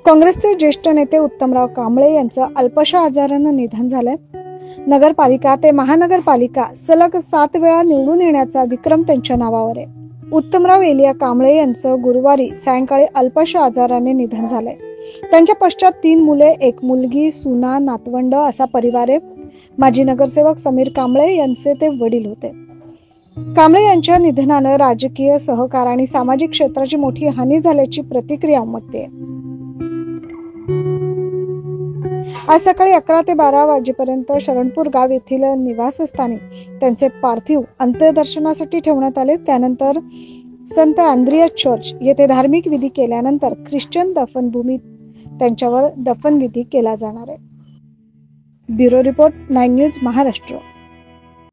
काँग्रेसचे ज्येष्ठ नेते उत्तमराव कांबळे यांचं अल्पशा आजारानं निधन झालंय। नगरपालिका ते महानगरपालिका सलग 7 वेळा निवडून येण्याचा विक्रम त्यांच्या नावावर आहे। उत्तमराव एलिया कांबळे यांचं गुरुवारी सायंकाळी अल्पशा आजाराने निधन झालंय। त्यांच्या पश्चात 3 मुले, 1 मुलगी, सुना, नातवंड असा परिवार आहे। माजी नगरसेवक समीर कांबळे यांचे ते वडील होते। कांबळे यांच्या निधनानं राजकीय, सहकार आणि सामाजिक क्षेत्राची मोठी हानी झाल्याची प्रतिक्रिया उमटते। आज सकाळी 11 ते 12 वाजेपर्यंत शरणपूर गाव येथील निवासस्थानी त्यांचे पार्थिव अंत्यदर्शनासाठी ठेवण्यात आले। त्यानंतर संत अँद्रिया चर्च येथे धार्मिक विधी केल्यानंतर ख्रिश्चन दफनभूमीत त्यांच्यावर दफनविधी केला जाणार आहे। Bureau report 9 news Maharashtra.